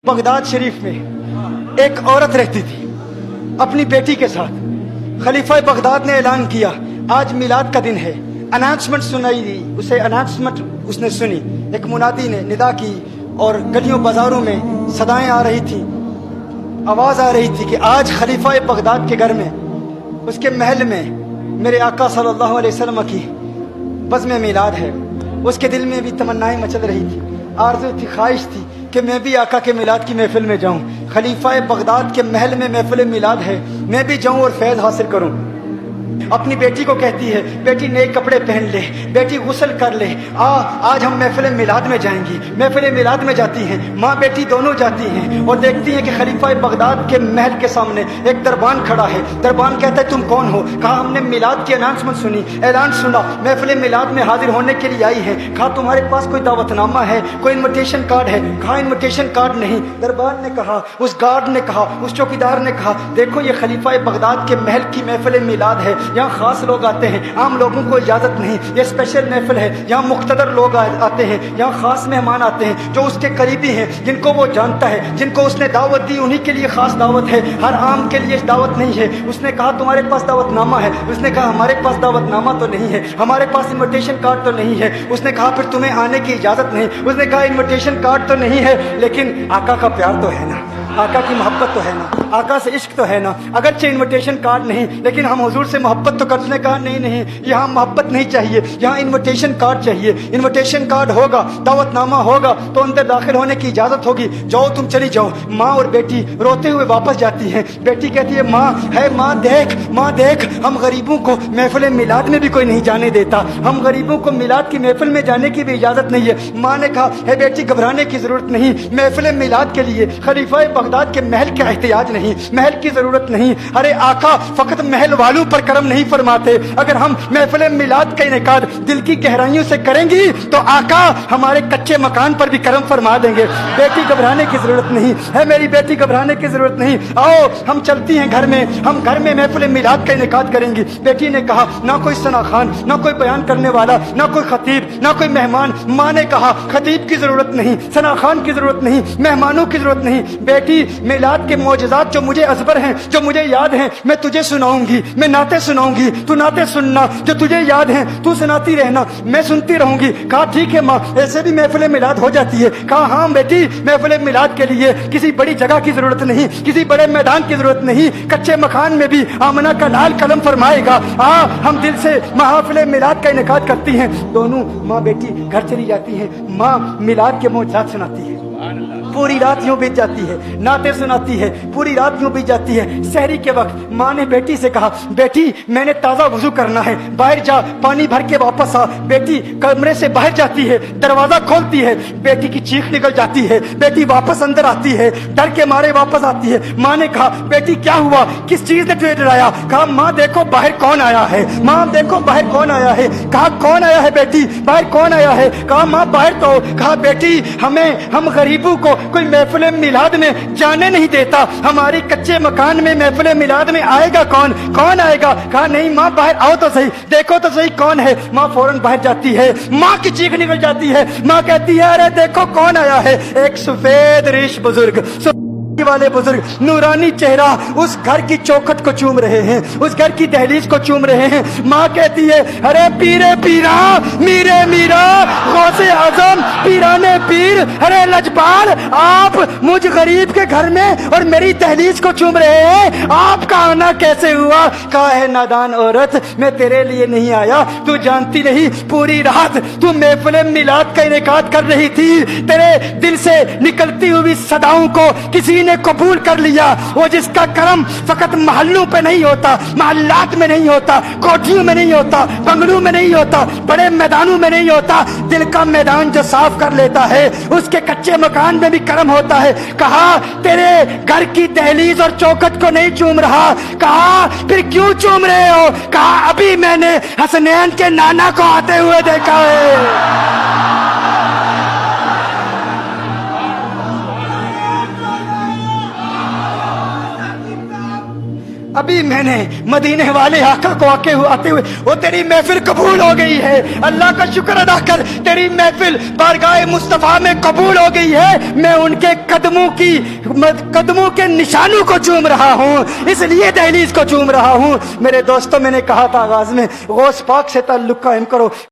Baghdad शरीफ में एक औरत रहती थी अपनी बेटी के साथ। खलीफा बगदाद ने ऐलान किया आज मिलाद का दिन है। अनाउंसमेंट सुनाई दी उसे, अनाउंसमेंट उसने सुनी, एक मुनादी ने निदा की और गलियों बाजारों में सदाएं आ रही थी, आवाज़ आ रही थी कि आज खलीफा बगदाद के घर में, उसके महल में मेरे आका सल्लल्लाहु अलैहि वसल्लम की बज़्म मिलाद है। उसके दिल में भी तमन्नाएं मचल रही थी, आरज़ू थी, ख्वाहिश थी कि मैं भी आका के मिलाद की महफिल में जाऊं। खलीफा बगदाद के महल में महफिल मिलाद है, मैं भी जाऊं और फैज़ हासिल करूं। अपनी बेटी को कहती है बेटी नए कपड़े पहन ले, बेटी गुस्ल कर ले, आज हम महफिल मिलाद में जाएंगी। महफिल मिलाद में जाती हैं, माँ बेटी दोनों जाती हैं और देखती हैं कि खलीफा बगदाद के महल के सामने एक दरबान खड़ा है। दरबान कहता है तुम कौन हो? कहा हमने मिलाद की अनाउंसमेंट सुनी, ऐलान सुना, महफिल मिलाद में हाजिर होने के लिए आई है। कहा तुम्हारे पास कोई दावतनामा है, कोई इन्विटेशन कार्ड है? कहा इन्विटेशन कार्ड नहीं। दरबान ने कहा, उस गार्ड ने कहा, उस चौकीदार ने कहा देखो ये खलीफा बगदाद के महल की महफिल मिलाद है, यहाँ खास लोग आते हैं, आम लोगों को इजाजत नहीं, ये स्पेशल महफिल है, यहाँ मुख्तदर लोग आते हैं, यहाँ खास मेहमान आते हैं जो उसके करीबी हैं, जिनको वो जानता है, जिनको उसने दावत दी उन्हीं के लिए खास दावत है, हर आम के लिए दावत नहीं है। उसने कहा तुम्हारे पास दावतनामा है? उसने कहा हमारे पास दावतनामा तो नहीं है, हमारे पास इन्विटेशन कार्ड तो नहीं है। उसने कहा फिर तुम्हें आने की इजाजत नहीं। उसने कहा इन्विटेशन कार्ड तो नहीं है लेकिन आका का प्यार तो है ना, आका की मोहब्बत तो है ना, आका से इश्क तो है ना। अगरचे इन्विटेशन कार्ड नहीं लेकिन हम हुजूर से मोहब्बत तो करते हैं। कहा नहीं नहीं, यहाँ मोहब्बत नहीं चाहिए, यहाँ इन्विटेशन कार्ड चाहिए। इन्विटेशन कार्ड होगा, दावतनामा होगा तो अंदर दाखिल होने की इजाजत होगी। जाओ तुम चली जाओ। माँ और बेटी रोते हुए वापस जाती हैं। बेटी कहती है माँ है, माँ देख हम गरीबों को महफिल मिलाद में भी कोई नहीं जाने देता, हम गरीबों को मिलाद की महफिल में जाने की भी इजाजत नहीं है। माँ ने कहा है बेटी घबराने की जरूरत नहीं, महफिल मिलाद के लिए खलीफा बगदाद के महल का एहतियाज नहीं, महल की जरूरत नहीं। अरे आका फकत महल वालों पर करम नहीं फरमाते, अगर हम महफिल मिलाद का इनेकाद दिल की गहराइयों से करेंगी तो आका हमारे कच्चे मकान पर भी करम फरमा देंगे। बेटी घबराने की जरूरत नहीं है, मेरी बेटी घबराने की जरूरत नहीं, आओ हम चलती हैं घर में, हम घर में महफिल मिलाद का इनेकाद करेंगी। बेटी ने कहा ना कोई सना खान, ना कोई बयान करने वाला, ना कोई खतीब, ना कोई मेहमान। माँ ने कहा खतीब की जरूरत नहीं, सना खान की जरूरत नहीं, मेहमानों की जरूरत नहीं। बेटी मिलाद के मौजज़ात जो मुझे अज़बर हैं, जो मुझे याद हैं, मैं तुझे सुनाऊंगी, मैं नाते सुनाऊंगी, तू नाते सुनना, जो तुझे याद हैं तू सुनाती रहना, मैं सुनती रहूंगी। कहा ठीक है माँ, ऐसे भी महफिल मिलाद हो जाती है। कहा हाँ बेटी, महफिल मिलाद के लिए किसी बड़ी जगह की जरूरत नहीं, किसी बड़े मैदान की जरूरत नहीं, कच्चे मकान में भी आमना का लाल कलम फरमाएगा। हम दिल से महफिल मिलाद का इनेकाद करती हैं। दोनों माँ बेटी घर चली जाती हैं। माँ मिलाद के मौजज़ात सुनाती है, पूरी रात यूं बीत जाती है, नाते सुनाती है, पूरी रात यूं बीत जाती है। सहरी के वक्त माँ ने बेटी से कहा बेटी मैंने ताज़ा वुजू करना है, बाहर जा पानी भर के वापस आ। बेटी कमरे से बाहर जाती है, दरवाजा खोलती है, बेटी की चीख निकल जाती है, बेटी वापस अंदर आती है, डर के मारे वापस आती है। माँ ने कहा बेटी क्या हुआ, किस चीज ने तुझे डराया? कहा माँ देखो बाहर कौन आया है, माँ देखो बाहर कौन आया है। कहा कौन आया है बेटी, बाहर कौन आया है? कहा माँ बाहर तो। कहा बेटी हम गरीबों को कोई महफिल मिलाद में जाने नहीं देता, हमारी कच्चे मकान में महफिल मिलाद में आएगा कौन आएगा? कहा नहीं माँ बाहर आओ तो सही, देखो तो सही कौन है। माँ फौरन बाहर जाती है, माँ की चीख निकल जाती है। माँ कहती है अरे देखो कौन आया है, एक सफेद रेश बुजुर्ग वाले बुजुर्ग, नूरानी चेहरा उस घर की चौखट को चूम रहे हैं, उस घर की दहलीज को चूम रहे हैं। माँ कहती है अरे पीरे पीरा, मीरे मीरा, गौसे आजम, पीराने पीर, अरे लजपाल, आप मुझ गरीब के घर में और मेरी दहलीज को चूम रहे हैं, आपका आना कैसे हुआ? कहा है नादान औरत, मैं तेरे लिए नहीं आया, तू जानती नहीं पूरी रात तू महफिल मिलाद का इनेकाद कर रही थी, तेरे दिल से निकलती हुई सदाओं को किसी ने कबूल कर लिया। वो जिसका करम फकत महल्लों पे नहीं होता, महल्लात में नहीं होता, कोठियों में नहीं होता, बंगलों में नहीं होता, बड़े मैदानों में नहीं होता, दिल का मैदान जो साफ कर लेता है उसके कच्चे मकान में भी करम होता है। कहा तेरे घर की दहलीज और चौखट को नहीं चूम रहा। कहा फिर क्यों चूम रहे हो? कहा अभी मैंने हसनैन के नाना को आते हुए देखा है। ابھی میں نے مدینے والے آقا کو آتے ہوئے وہ تیری محفل قبول ہو گئی ہے، اللہ کا شکر ادا کر، تیری محفل بارگاہ مصطفیٰ میں قبول ہو گئی ہے، میں ان کے قدموں کے نشانوں کو چوم رہا ہوں، اس لیے دہلیز کو چوم رہا ہوں۔ میرے دوستوں، میں نے کہا تھا آغاز میں، غوث پاک سے تعلق قائم کرو۔